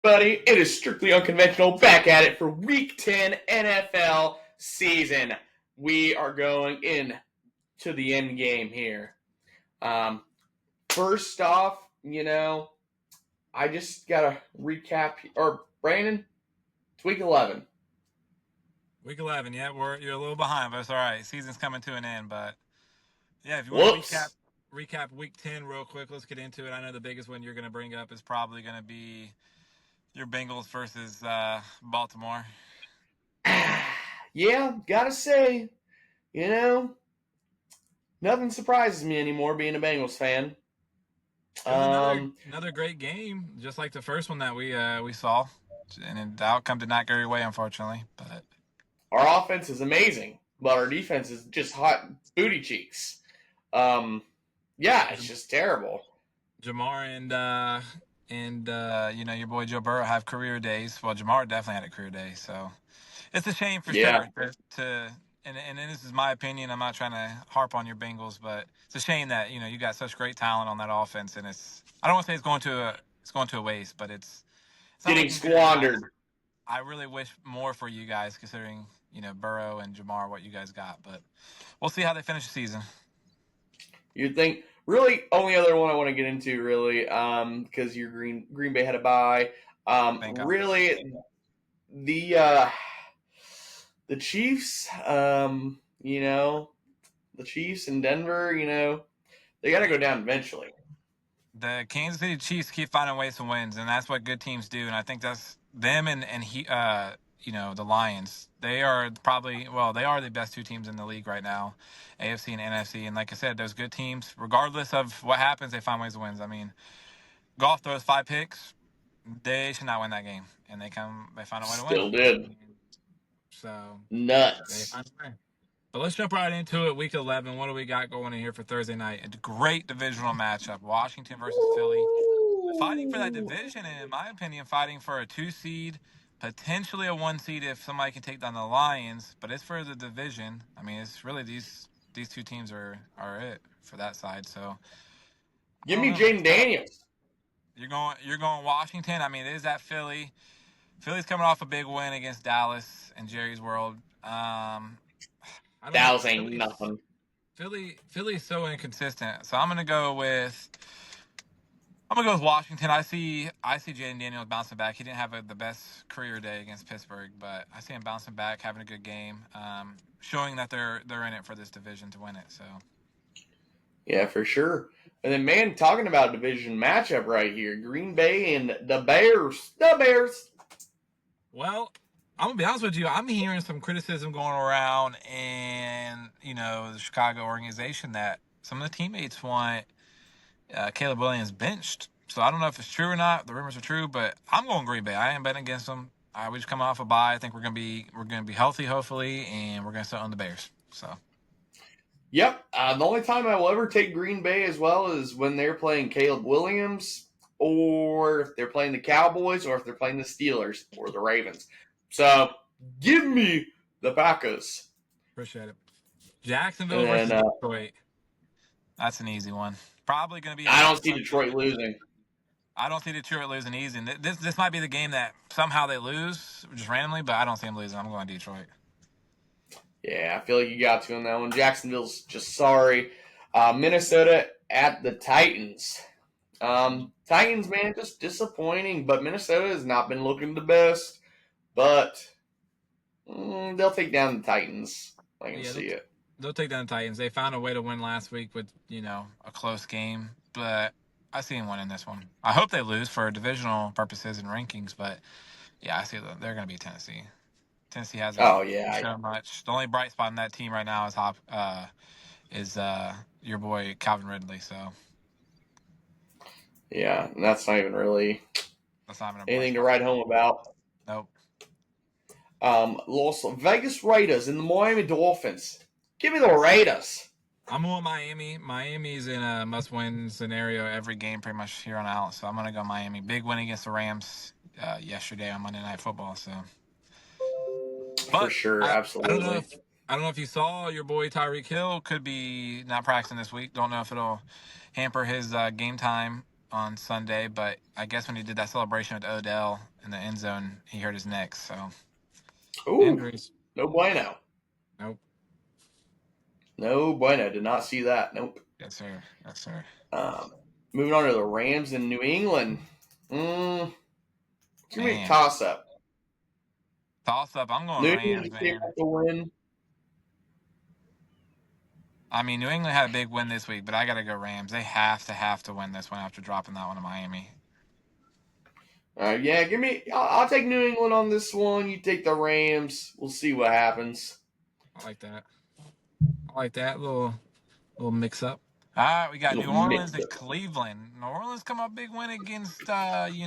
Buddy, it is Strictly Unconventional back at it for Week 10 NFL season. We are going in to the end game here. First off, I just got to recap. Or, Brandon, it's Week 11. Week 11, yeah, you're a little behind, but it's all right. Season's coming to an end, but yeah, if you want to Whoops. recap Week 10 real quick, let's get into it. I know the biggest one you're going to bring up is probably going to be your Bengals versus Baltimore. Yeah, gotta say, nothing surprises me anymore being a Bengals fan. It was another great game, just like the first one that we saw, and the outcome did not go your way, unfortunately. But Our offense is amazing, but our defense is just hot booty cheeks. Yeah, it's just terrible. Jamar and your boy Joe Burrow have career days. Well, Jamar definitely had a career day, so it's a shame for Yeah. sure and this is my opinion. I'm not trying to harp on your Bengals, but it's a shame that you got such great talent on that offense, and I don't want to say it's going to a waste, but it's not Getting looking good. squandered. I really wish more for you guys, considering Burrow and Jamar, what you guys got, but we'll see how they finish the season. You'd think really only other one I want to get into really because your Green Bay had a bye. Really the Chiefs, the Chiefs in Denver, they got to go down eventually. The Kansas City Chiefs keep finding ways to win, and that's what good teams do. And I think that's them and the Lions. They are the best two teams in the league right now, AFC and NFC. And like I said, those good teams, regardless of what happens, they find ways to win. I mean, Goff throws 5 picks. They should not win that game, and they find a way to win. Still did. So nuts. But let's jump right into it. Week 11. What do we got going in here for Thursday night? A great divisional matchup: Washington versus Philly. Fighting for that division, and in my opinion, fighting for a 2 seed, potentially a 1 seed if somebody can take down the Lions. But it's for the division. I mean, it's really these two teams are it for that side. So give me Jaden Daniels. You're going Washington. I mean, it is at Philly. Philly's coming off a big win against Dallas in Jerry's World. Dallas ain't nothing. Philly's so inconsistent. So I'm gonna go with Washington. I see Jaden Daniels bouncing back. He didn't have the best career day against Pittsburgh, but I see him bouncing back, having a good game, showing that they're in it for this division to win it. So yeah, for sure. And then, man, talking about division matchup right here, Green Bay and the Bears. The Bears. Well, I'm gonna be honest with you. I'm hearing some criticism going around, and the Chicago organization that some of the teammates want Caleb Williams benched. So I don't know if it's true or not. The rumors are true, but I'm going Green Bay. I ain't betting against them. We just coming off a bye. I think we're gonna be healthy, hopefully, and we're gonna start on the Bears. So. Yep. The only time I will ever take Green Bay as well is when they're playing Caleb Williams, or if they're playing the Cowboys, or if they're playing the Steelers or the Ravens. So give me the Packers. Appreciate it. Jacksonville versus Detroit. That's an easy one. Probably going to be. I don't see Detroit losing. I don't see Detroit losing easy. This might be the game that somehow they lose just randomly, but I don't see them losing. I'm going Detroit. Yeah, I feel like you got to on that one. Jacksonville's just sorry. Minnesota at the Titans. Titans, man, just disappointing. But Minnesota has not been looking the best. But they'll take down the Titans. I can see it. They'll take down the Titans. They found a way to win last week with, a close game. But I see them winning this one. I hope they lose for divisional purposes and rankings. But, yeah, I see they're going to be Tennessee. Tennessee has so much. The only bright spot in that team right now is your boy Calvin Ridley. So yeah, that's not even really anything to write home about. Nope. Las Vegas Raiders and the Miami Dolphins. Give me the Raiders. I'm on Miami. Miami's in a must-win scenario every game pretty much here on out. So I'm going to go Miami. Big win against the Rams yesterday on Monday Night Football. So. For sure, absolutely. I don't know if you saw your boy Tyreek Hill could be not practicing this week. Don't know if it'll hamper his game time on Sunday, but I guess when he did that celebration with Odell, in the end zone. He hurt his neck, so Ooh, injuries. no bueno. Nope. No bueno. Did not see that. Nope. Yes, sir. Yes, sir. Um, moving on to the Rams in New England. It's gonna be a Man, toss up. toss up. I'm going New England Rams, just came man. off the win. I mean, New England had a big win this week, but I got to go Rams. They have to win this one after dropping that one to Miami. Yeah, give me. I'll take New England on this one. You take the Rams. We'll see what happens. I like that. I like that little mix up. All right, we got New Little Orleans mix and up. Cleveland. New Orleans come up big win against Kirky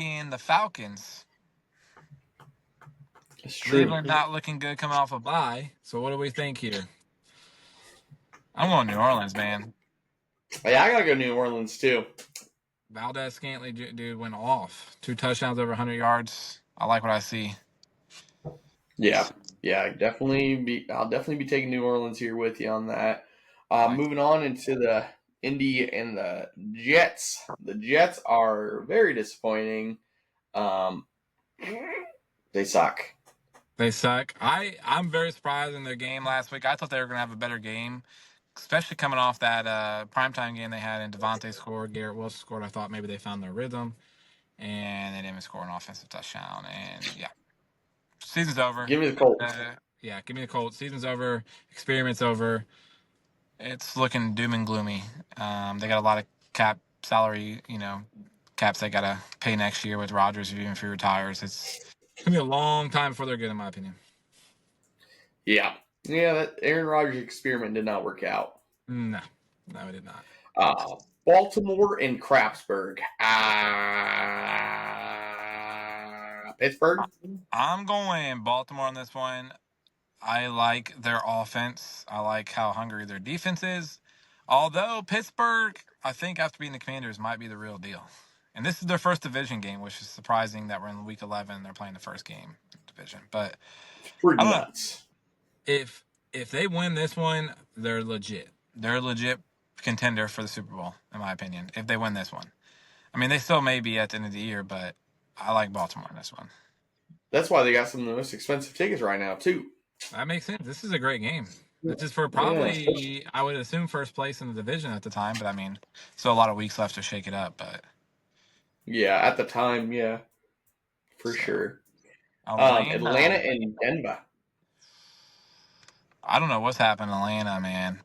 and the Falcons. It's true. Cleveland not looking good coming off a bye. So what do we think here? I'm going New Orleans, man. Yeah, I gotta go New Orleans too. Valdez Scantling, dude, went off. 2 touchdowns over 100 yards. I like what I see. Yeah, I'll definitely be taking New Orleans here with you on that. Like Moving on into the Indy and the Jets. The Jets are very disappointing. They suck. they suck. I'm very surprised in their game last week. I thought they were going to have a better game, especially coming off that primetime game they had. And Devontae scored, Garrett Wilson scored. I thought maybe they found their rhythm, and they didn't even score an offensive touchdown. And yeah, season's over. Give me the Colts. Yeah, give me the Colts. Season's over. Experiment's over. It's looking doom and gloomy. They got a lot of cap salary, caps they got to pay next year with Rodgers, even if he retires. It's going to be a long time before they're good, in my opinion. Yeah, that Aaron Rodgers experiment did not work out. No, it did not. Baltimore and Crapsburg. Pittsburgh. I'm going Baltimore on this one. I like their offense. I like how hungry their defense is. Although Pittsburgh, I think after beating the Commanders, might be the real deal. And this is their first division game, which is surprising that we're in week 11. They're playing the first game division, but It's pretty I don't know. nuts. If they win this one, they're legit. They're a legit contender for the Super Bowl, in my opinion. If they win this one, I mean, they still may be at the end of the year, but I like Baltimore in this one. That's why they got some of the most expensive tickets right now too. That makes sense. This is a great game. This is for probably, I would assume, first place in the division at the time. But I mean, still a lot of weeks left to shake it up. But yeah, at the time, yeah, for sure. Atlanta and Denver. I don't know what's happened in Atlanta, man.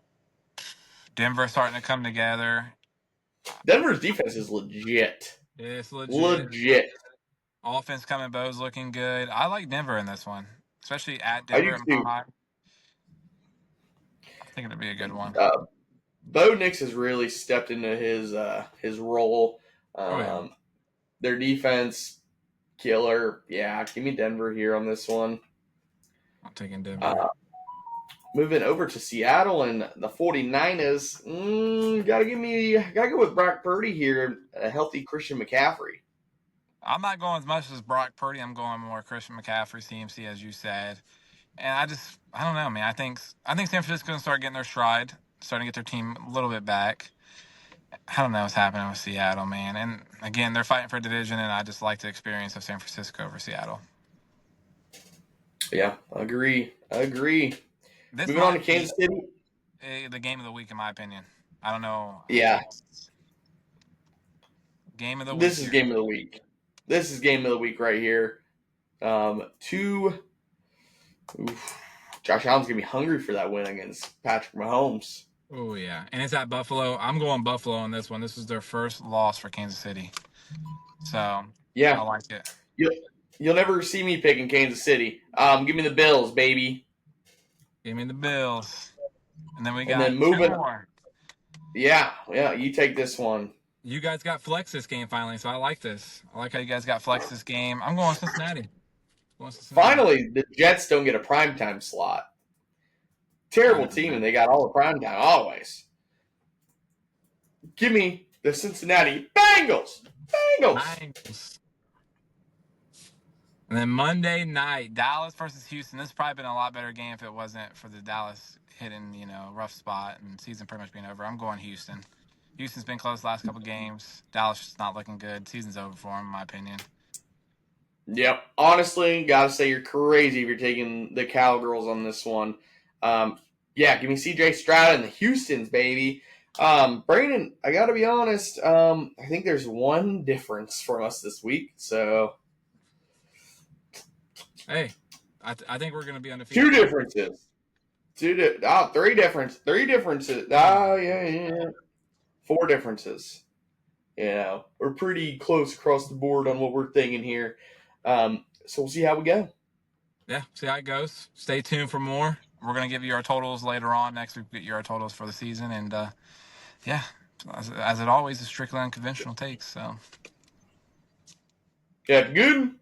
Denver starting to come together. Denver's defense is legit. It's legit. Legit. Offense coming, Bo's looking good. I like Denver in this one, especially at Denver. I think it'll be a good one. Bo Nix has really stepped into his role. Their defense, killer. Yeah, give me Denver here on this one. I'm taking Denver. Moving over to Seattle and the 49ers. Gotta go with Brock Purdy here. A healthy Christian McCaffrey. I'm not going as much as Brock Purdy. I'm going more Christian McCaffrey, CMC, as you said. And I don't know, man. I think San Francisco's going to start getting their stride, starting to get their team a little bit back. I don't know what's happening with Seattle, man. And again, they're fighting for a division, and I just like the experience of San Francisco over Seattle. Yeah, agree. Moving on to Kansas City. The game of the week, in my opinion. I don't know. Yeah. Game of the week. This is game of the week. This is game of the week right here. Josh Allen's gonna be hungry for that win against Patrick Mahomes. Oh yeah, and it's at Buffalo. I'm going Buffalo on this one. This is their first loss for Kansas City, so yeah, I like it. You'll never see me picking Kansas City. Give me the Bills, baby. Give me the Bills, and then we got two more. Yeah, you take this one. You guys got flex this game finally, so I like this. I like how you guys got flex this game. I'm going Cincinnati. Finally, the Jets don't get a primetime slot. Terrible team, and they got all the primetime always. Give me the Cincinnati Bengals. And then Monday night, Dallas versus Houston. This has probably been a lot better game if it wasn't for the Dallas hitting, rough spot and season pretty much being over. I'm going Houston. Houston's been close the last couple games. Dallas is not looking good. Season's over for them, in my opinion. Yep. Honestly, gotta say you're crazy if you're taking the Cowgirls on this one. Yeah, give me CJ Stroud and the Houston's, baby. Brandon, I gotta be honest. I think there's one difference for us this week. So Hey, I think we're going to be undefeated. two differences. Three differences. Three differences. Yeah. Four differences. We're pretty close across the board on what we're thinking here. So we'll see how we go. Yeah, see how it goes. Stay tuned for more. We're going to give you our totals later on. Next week, get you our totals for the season. And, yeah, as it always is strictly unconventional takes. So. Yeah, good.